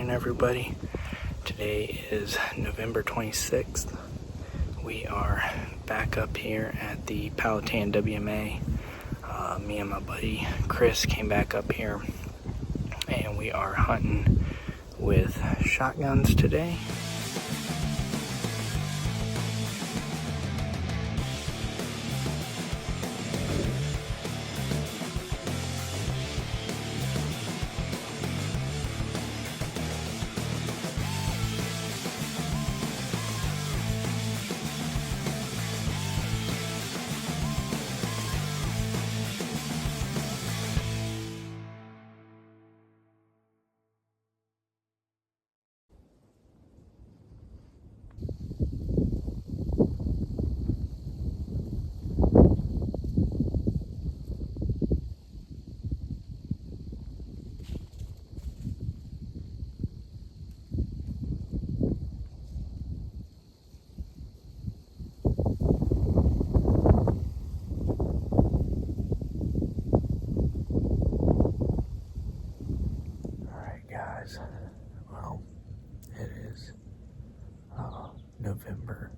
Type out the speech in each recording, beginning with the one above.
afternoon, everybody. Today is November 26th. We are back up here at the Powhatan WMA. Me and my buddy Chris came back up here, and we are hunting with shotguns today. Well, it is November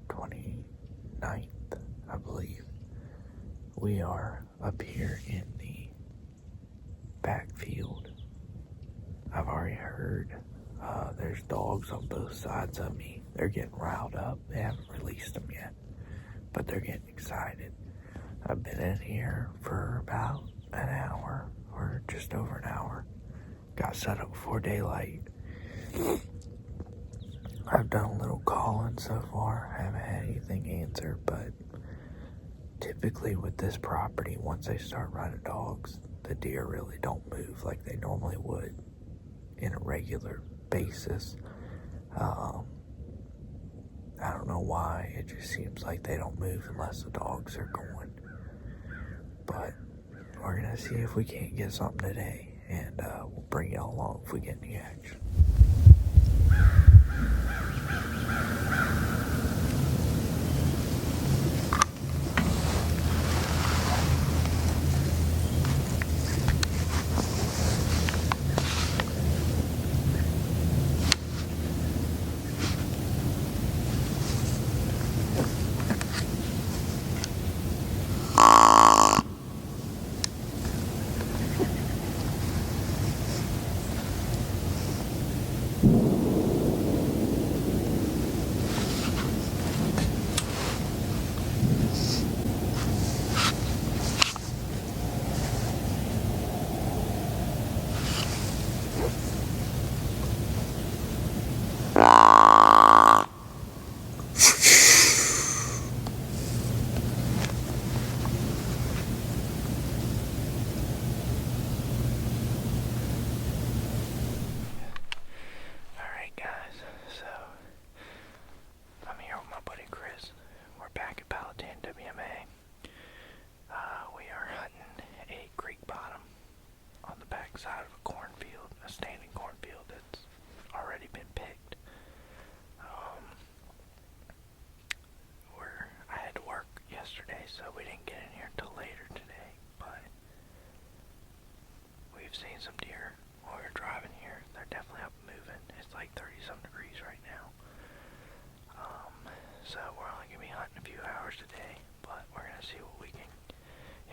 29th, I believe. We are up here in the backfield. I've already heard there's dogs on both sides of me. They're getting riled up. They haven't released them yet, but they're getting excited. I've been in here for about an hour, or just over an hour. Got set up before daylight. I've done a little calling so far. I haven't had anything answered, but typically with this property, once they start running dogs, the deer really don't move like they normally would in a regular basis. I don't know why. It just seems like they don't move unless the dogs are going. But we're gonna see if we can't get something today, and we'll bring y'all along if we get any action. Side of a cornfield, a standing cornfield that's already been picked. I had to work yesterday, so we didn't get in here until later today, but we've seen some deer while we were driving here. They're definitely up moving. It's like 30-some degrees right now. So we're only going to be hunting a few hours today, but we're going to see what we can,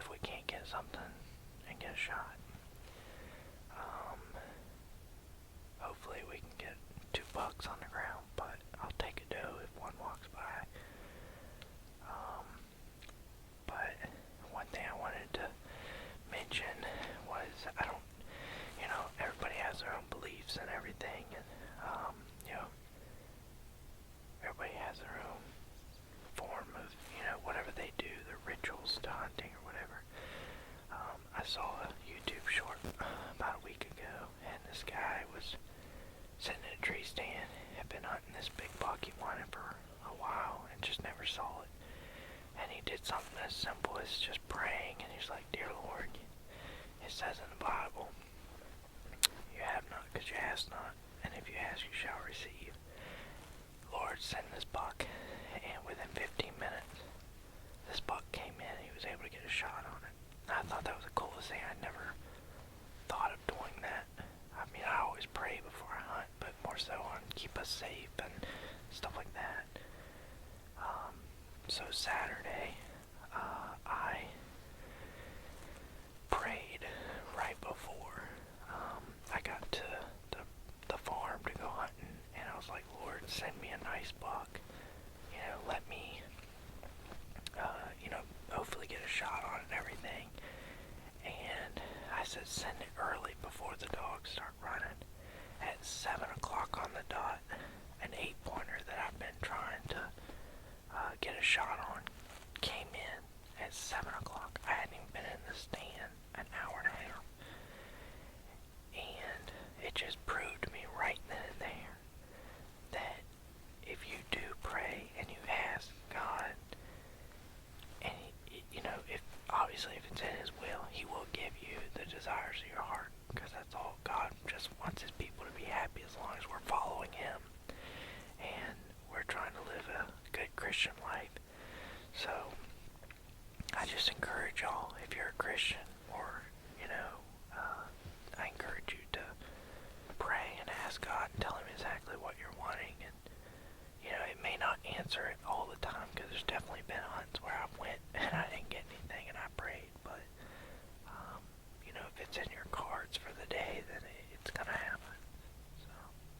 if we can't get something and get a shot. Hopefully we can get 2 bucks on the ground, but I'll take a doe if one walks by. But one thing I wanted to mention was, everybody has their own beliefs and everything, and everybody has their own form of, whatever they do, their rituals to hunting or whatever. I saw a YouTube short about a week ago, and this guy was sitting in a tree stand, had been hunting this big buck he wanted for a while and just never saw it. And he did something as simple as just praying, and he's like, "Dear Lord, it says in the Bible, you have not because you ask not, and if you ask you shall receive. Lord, send this buck." And within 15 minutes, this buck came in and he was able to get a shot on it. And I thought that was the coolest thing. I never thought of doing that. I mean, I always pray before I hunt, So Saturday, I prayed right before I got to the farm to go hunting, and I was like, Lord, send me a nice buck. Let me, hopefully get a shot on it and everything. And I said, send it early before the dogs start running. At 7 o'clock on the dot, an 8-pointer that I've been trying to get a shot on came in at 7 o'clock. I hadn't even been in the stand an hour and a half. And it just proved to me right then and there that if you do pray and you ask God, and if it's in His will, He will give you the desires of your heart, because that's all. God just wants His people to be happy as long as we're following Him and we're trying to live a good Christian life. So I just encourage y'all, if you're a Christian, or I encourage you to pray and ask God and tell Him exactly what you're wanting. And it may not answer it all the time, because there's definitely been hunts where I went and I didn't get anything and I prayed. But if it's in your cards for the day, then it's gonna happen. So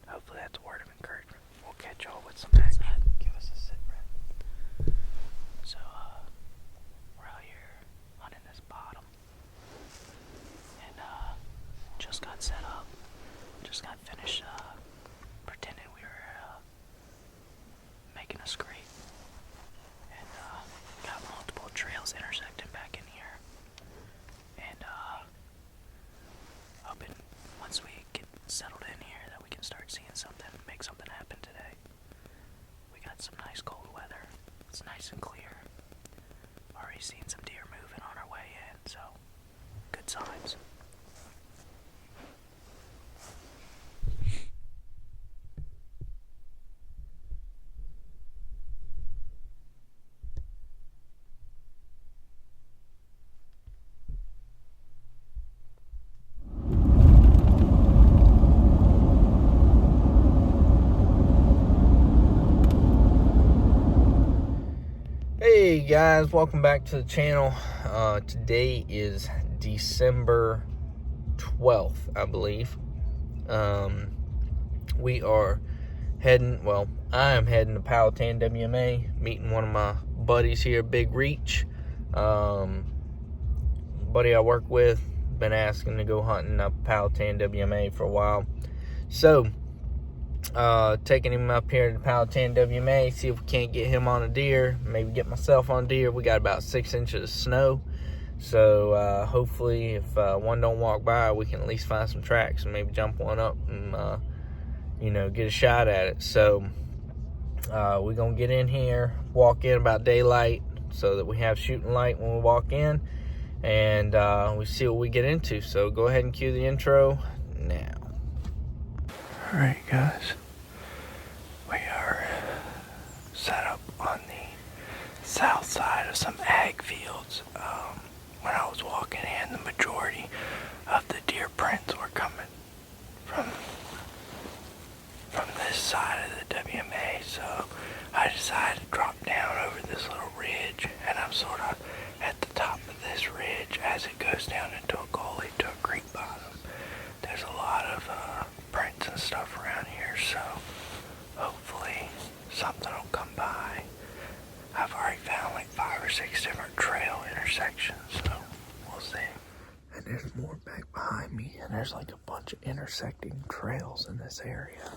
hopefully that's a word of encouragement. We'll catch y'all with some action. Give us a sit rep. So we're out here hunting this bottom, and just got set up. Just got finished pretending we were making a scrape, and got multiple trails intersecting back in here, and hoping once we get settled in here that we can start seeing something, make something happen today. We got some nice cold weather. It's nice and clear. Already seen some deer moving on our way in, so good signs. Hey guys, welcome back to the channel. Today is December 12th, I believe. We are heading, I am heading to Powhatan WMA, meeting one of my buddies here, Big Reach. Buddy I work with, been asking to go hunting up Powhatan WMA for a while. So, taking him up here to Powhatan WMA, see if we can't get him on a deer, maybe get myself on a deer. We got about 6 inches of snow, so hopefully if one don't walk by, we can at least find some tracks and maybe jump one up and get a shot at it. So we're gonna get in here, walk in about daylight so that we have shooting light when we walk in, and we see what we get into. So go ahead and cue the intro now. Alright guys, we are set up on the south side of some ag fields. When I was walking in, the majority of the deer prints were coming from this side of the WMA, so I decided to drop down over this little ridge, and I'm sort of at the top of this ridge as it goes down into a gully to a creek bottom. There's a lot of prints and stuff around here, so hopefully something will come by. I've already found like 5 or 6 different trail intersections, so we'll see. And there's more back behind me, and there's like a bunch of intersecting trails in this area.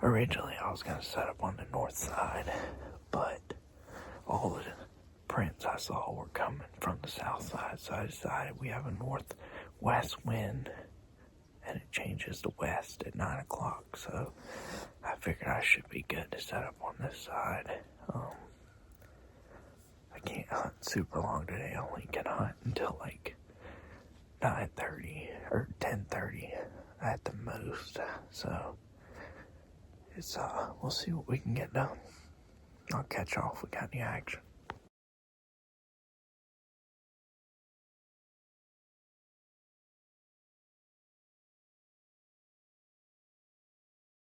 Originally I was going to set up on the north side, but all the prints I saw were coming from the south side, so I decided we have a northwest wind and it changes to west at 9 o'clock, so I figured I should be good to set up on this side. I can't hunt super long today. I only can hunt until like 9:30 or 10:30 at the most, so it's we'll see what we can get done. I'll catch y'all if we got any action.